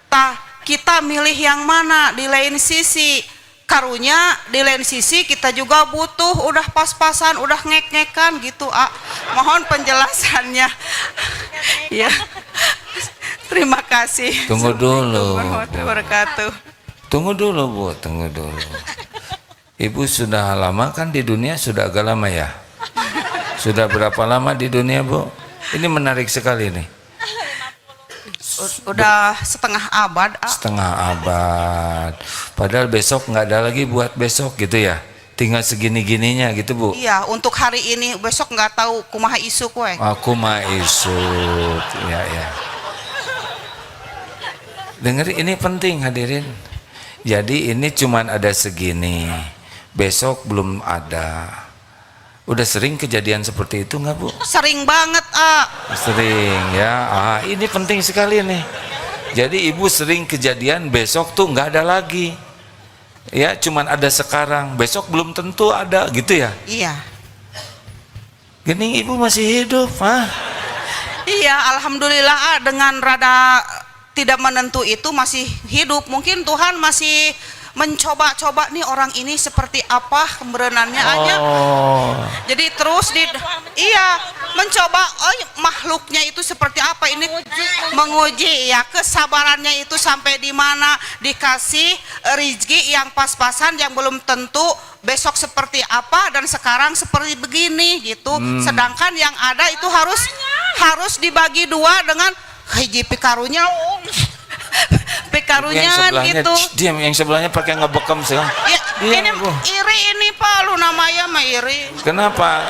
tah kita milih yang mana? Di lain sisi karunya, di lain sisi kita juga butuh, udah pas-pasan, udah ngek-ngekan gitu. Mohon penjelasannya. Ya, terima kasih. Tunggu dulu. Tunggu dulu Bu, tunggu dulu. Ibu sudah lama kan di dunia, sudah agak lama ya? Sudah berapa lama di dunia Bu? Ini menarik sekali nih. Udah setengah abad. Setengah abad. Padahal besok nggak ada lagi buat besok gitu ya? Tinggal segini-gininya gitu Bu? Iya, untuk hari ini, besok nggak tahu kumaha isuk we. Aku mah isuk, ya. Dengar, ini penting hadirin. Jadi ini cuman ada segini, besok belum ada. Udah sering kejadian seperti itu nggak Bu? Sering banget Sering ya. Ini penting sekali nih. Jadi ibu sering kejadian besok tuh nggak ada lagi. Ya, cuman ada sekarang, besok belum tentu ada gitu ya. Iya. Gini ibu masih hidup, Iya, alhamdulillah dengan rada tidak menentu itu masih hidup. Mungkin Tuhan masih mencoba-coba nih orang ini seperti apa kebenarannya aja. Jadi terus mencoba makhluknya itu seperti apa, ini menguji ya kesabarannya itu sampai di mana, dikasih rezeki yang pas-pasan yang belum tentu besok seperti apa dan sekarang seperti begini gitu. Sedangkan yang ada itu harus dibagi dua dengan hiji pikarunya pikarunya yang sebelahnya, gitu. diam, yang sebelahnya pakai ngebekam sih. Ya, Iya, ini Bu. iri ini Pak, lu namanya mah iri. Kenapa?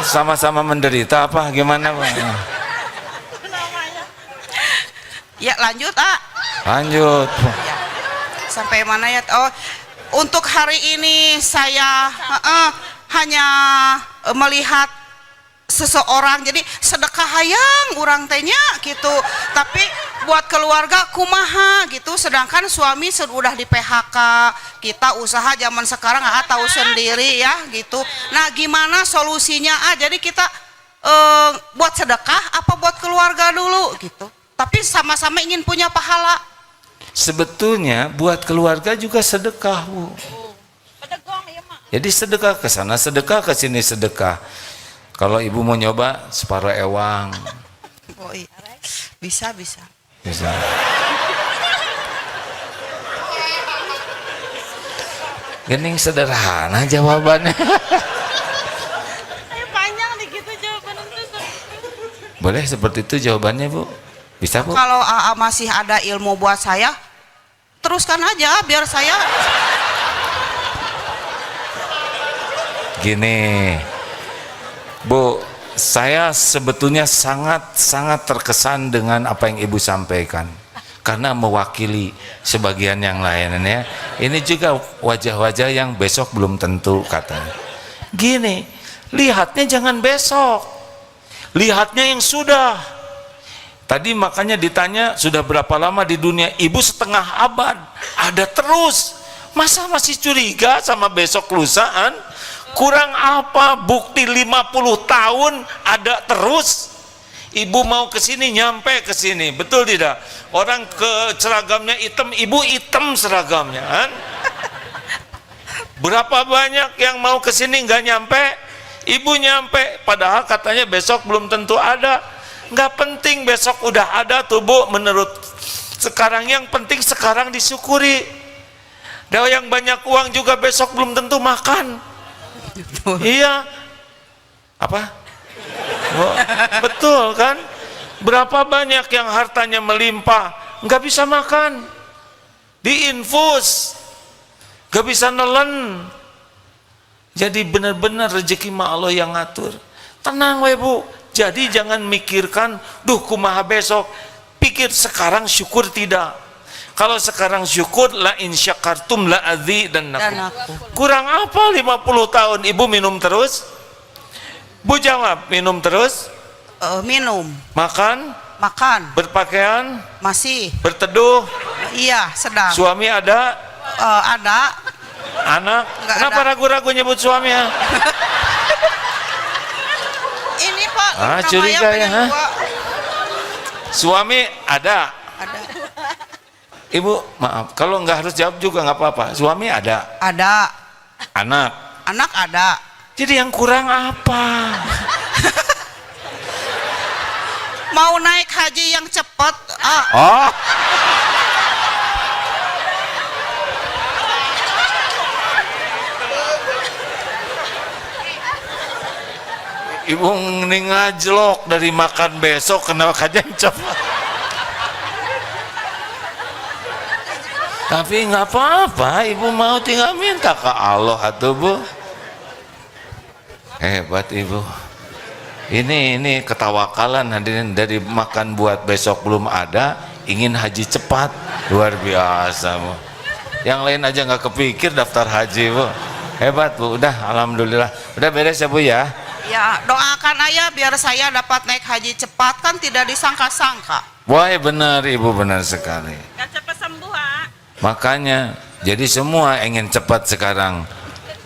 Sama-sama menderita apa gimana, Pak? Ya lanjut ah. Lanjut. Ya. Sampai mana ya? Oh, untuk hari ini saya hanya melihat seseorang, jadi sedekah hayang urang tehnya gitu, tapi buat keluarga kumaha gitu, sedangkan suami sudah di PHK, kita usaha zaman sekarang tahu sendiri ya gitu. Nah gimana solusinya jadi kita buat sedekah apa buat keluarga dulu gitu, tapi sama-sama ingin punya pahala. Sebetulnya buat keluarga juga sedekah, Bu. Jadi sedekah ke sana, sedekah ke sini, sedekah. Kalau ibu mau nyoba separuh ewang. Oh iya. Bisa. Bisa. Gening sederhana jawabannya. Panjang nih gitu jawaban itu. Boleh seperti itu jawabannya, Bu? Bisa, Bu? Kalau AA masih ada ilmu buat saya, teruskan aja biar saya. Gini, Bu, saya sebetulnya sangat terkesan dengan apa yang Ibu sampaikan, karena mewakili sebagian yang lain ya. Ini juga wajah-wajah yang besok belum tentu katanya. Gini, lihatnya jangan besok, lihatnya yang sudah. Tadi makanya ditanya sudah berapa lama di dunia, Ibu setengah abad, ada terus. Masa masih curiga sama besok lusaan? Kurang apa bukti 50 tahun ada terus. Ibu mau ke sini nyampe ke sini, betul tidak? Orang ke seragamnya hitam, ibu hitam seragamnya kan? Berapa banyak yang mau ke sini nggak nyampe, ibu nyampe, padahal katanya besok belum tentu ada. Nggak penting besok udah ada tuh, Bu, menurut sekarang. Yang penting sekarang disyukuri. Dan yang banyak uang juga besok belum tentu makan. Iya, apa? Oh, betul kan? Berapa banyak yang hartanya melimpah nggak bisa makan, diinfus, nggak bisa nelen. Jadi benar-benar rezeki mah Allah yang ngatur. Tenang we, Bu. Jadi jangan mikirkan, duh kumaha besok. Pikir sekarang, syukur tidak. Kalau sekarang syukur, la in syakartum la azidannakum. Kurang apa 50 tahun ibu minum terus? Bu jawab, minum terus? Minum. Makan? Makan. Berpakaian? Masih. Berteduh? Iya, sedang. Suami ada? Ada. Anak? Nggak Kenapa ada. ragu-ragu nyebut suami ya? Ini Pak, namanya curiga ya, pengen ha? gua. Suami ada? Ada. Ibu, maaf, kalau nggak harus jawab juga nggak apa-apa. Suami ada? Ada. Anak? Anak ada. Jadi yang kurang apa? Mau naik haji yang cepat. Oh, ibu ini ngajlok dari makan besok kena kajian cepat. Tapi nggak apa-apa, ibu mau tinggal minta ke Allah atuh, Bu. Hebat ibu. Ini ketawakalan hadirin, dari makan buat besok belum ada, ingin haji cepat, luar biasa, Bu. Yang lain aja nggak kepikir daftar haji, Bu. Hebat, Bu. Udah, alhamdulillah. Udah beres ya, Bu ya. Ya, doakan ayah biar saya dapat naik haji cepat, kan tidak disangka-sangka. Wah, benar ibu, benar sekali. Gak cepat sembuh, ah. Makanya jadi semua ingin cepat sekarang,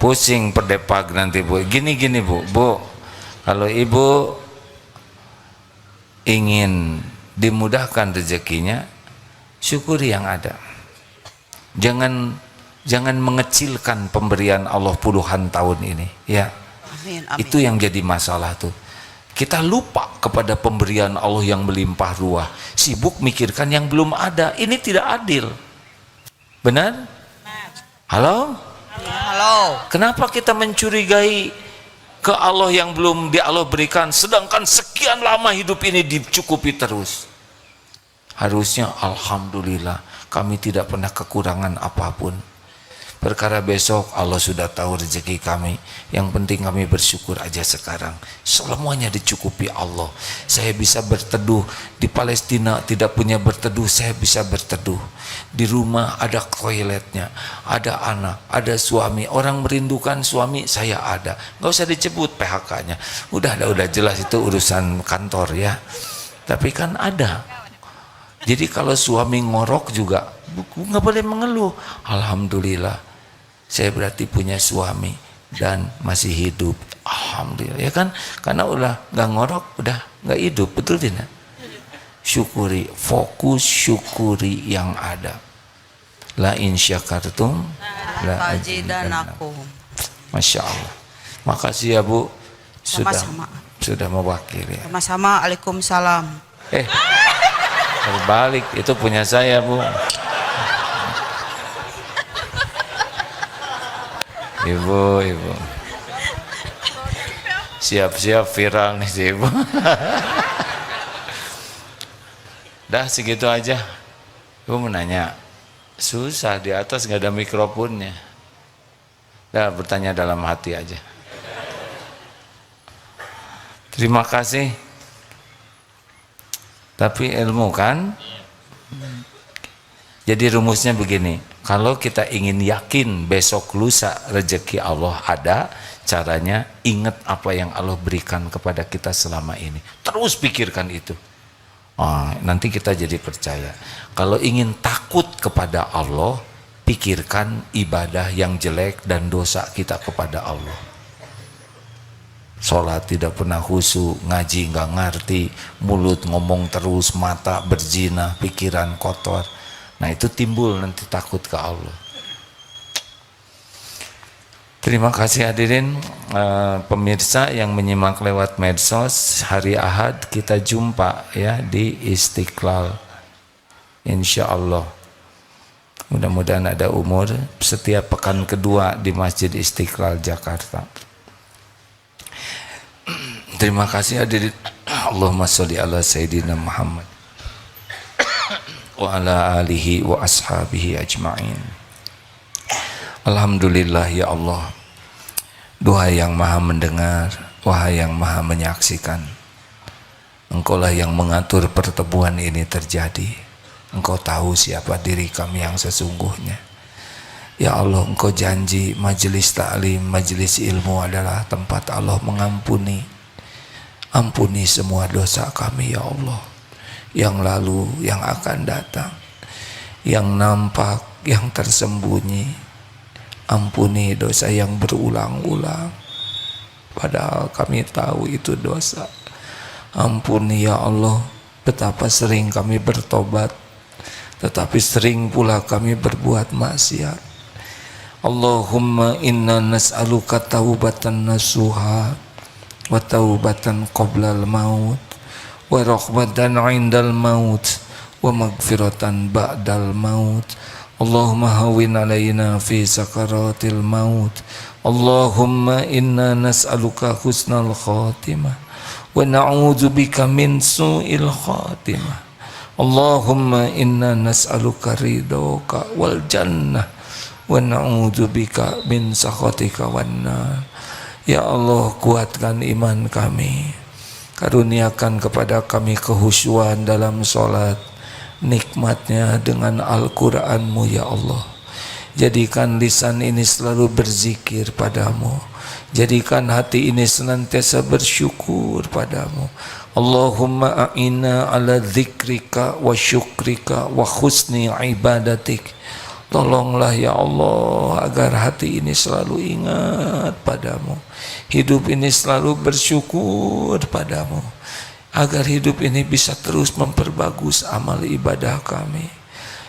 pusing perdepak nanti, Bu. Gini Bu, kalau ibu ingin dimudahkan rezekinya, syukuri yang ada. Jangan mengecilkan pemberian Allah puluhan tahun ini, ya. Amin, amin. Itu yang jadi masalah tuh. Kita lupa kepada pemberian Allah yang melimpah ruah, sibuk mikirkan yang belum ada. Ini tidak adil. Benar? Halo? Halo. Kenapa kita mencurigai ke Allah yang belum di Allah berikan, sedangkan sekian lama hidup ini dicukupi terus? Harusnya alhamdulillah kami tidak pernah kekurangan apapun. Perkara besok Allah sudah tahu rezeki kami. Yang penting kami bersyukur aja sekarang. Semuanya dicukupi Allah. Saya bisa berteduh di Palestina, tidak punya berteduh, saya bisa berteduh. Di rumah ada toiletnya, ada anak, ada suami. Orang merindukan suami, saya ada. Nggak usah disebut PHK-nya. Udah jelas itu urusan kantor ya. Tapi kan ada. Jadi kalau suami ngorok juga nggak boleh mengeluh. Alhamdulillah. Saya berarti punya suami dan masih hidup. Alhamdulillah ya kan, karena udah nggak ngorok, udah nggak hidup, betul tidak? Syukuri, fokus syukuri yang ada. La in syakartum la Azidannakum. Masya Allah. Makasih ya Bu, Sama-sama. sudah mewakili. Sama-sama. Waalaikumsalam. Berbalik, itu punya saya Bu. Ibu siap-siap viral nih si Ibu. Dah segitu aja. Ibu menanya, susah di atas nggak ada mikrofonnya. Dah bertanya dalam hati aja. Terima kasih. Tapi ilmu kan. Jadi rumusnya begini, kalau kita ingin yakin besok lusa rezeki Allah ada, caranya ingat apa yang Allah berikan kepada kita selama ini. Terus pikirkan itu. Nanti kita jadi percaya. Kalau ingin takut kepada Allah, pikirkan ibadah yang jelek dan dosa kita kepada Allah. Sholat tidak pernah khusyuk, ngaji nggak ngerti, mulut ngomong terus, mata berzina, pikiran kotor. Nah itu timbul nanti takut ke Allah. Terima kasih hadirin pemirsa yang menyimak lewat medsos. Hari Ahad kita jumpa ya di Istiqlal, insya Allah. Mudah-mudahan ada umur setiap pekan kedua di Masjid Istiqlal Jakarta. Terima kasih hadirin. Allahumma sholli ala Sayyidina Muhammad wa ala alihi wa ashabihi ajma'in. Alhamdulillah ya Allah, Duha yang maha mendengar, wahai yang maha menyaksikan, Engkaulah yang mengatur pertemuan ini terjadi. Engkau tahu siapa diri kami yang sesungguhnya. Ya Allah, Engkau janji majelis ta'lim, majelis ilmu adalah tempat Allah mengampuni. Ampuni semua dosa kami ya Allah, yang lalu, yang akan datang, yang nampak, yang tersembunyi. Ampuni dosa yang berulang-ulang, padahal kami tahu itu dosa. Ampuni ya Allah, betapa sering kami bertobat, tetapi sering pula kami berbuat maksiat. Allahumma inna nas'aluka taubatan nasuha wa taubatan qoblal maut wa rahmatan indal maut wa magfiratan ba'dal maut. Allahumma hawin alaina fi sakaratil maut. Allahumma inna nas'aluka husnal khatimah wa na'udzu bika min su'il khatimah. Allahumma inna nas'aluka ridhoka wal jannah wa na'udzu bika min sakhatika wan nar. Ya Allah, kuatkan iman kami, karuniakan kepada kami kekhusyuan dalam sholat, nikmatnya dengan Al-Quranmu ya Allah. Jadikan lisan ini selalu berzikir padamu, jadikan hati ini senantiasa bersyukur padamu. Allahumma a'inna ala dzikrika wa syukrika wa husni ibadatik. Tolonglah ya Allah agar hati ini selalu ingat padamu, hidup ini selalu bersyukur padamu, agar hidup ini bisa terus memperbagus amal ibadah kami.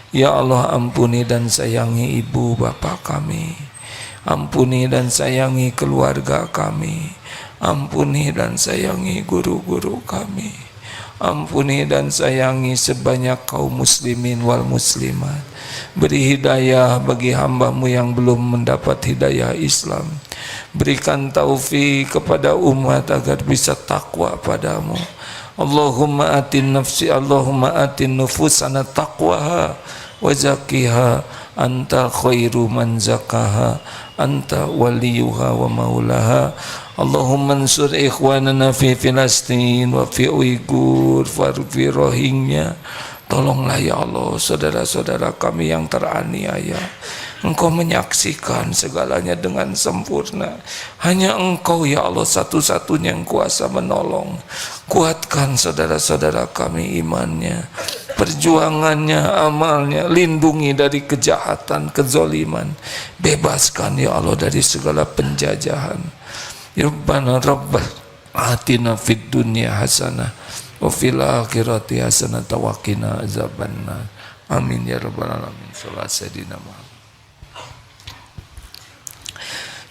Ya Allah, ampuni dan sayangi ibu bapak kami, ampuni dan sayangi keluarga kami, ampuni dan sayangi guru-guru kami, ampuni dan sayangi sebanyak kaum muslimin wal muslimat. Beri hidayah bagi hamba-Mu yang belum mendapat hidayah Islam. Berikan taufik kepada umat agar bisa takwa padamu. Allahumma atin nufusana taqwaha wa zakkiha anta khairu man zakaha anta waliyuha wa maulaha. Allahumma ansur ikhwanana fi Filastin wa fi Uighur wa fi Rohingya. Tolonglah ya Allah saudara-saudara kami yang teraniaya. Engkau menyaksikan segalanya dengan sempurna. Hanya Engkau ya Allah satu-satunya yang kuasa menolong. Kuatkan saudara-saudara kami imannya, perjuangannya, amalnya. Lindungi dari kejahatan, kezoliman. Bebaskan ya Allah dari segala penjajahan. Ya Rabbana atina fid dunya hasanah wa fil akhirati hasanah wa qina azabannar. Amin ya rabbal alamin. Shallallahu sayyidina Muhammad.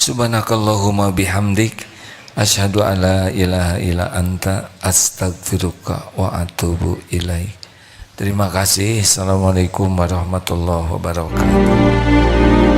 Subhanakallahumma bihamdik asyhadu an la ilaha illa anta astaghfiruka wa atubu ilaik. Terima kasih. Assalamualaikum warahmatullahi wabarakatuh.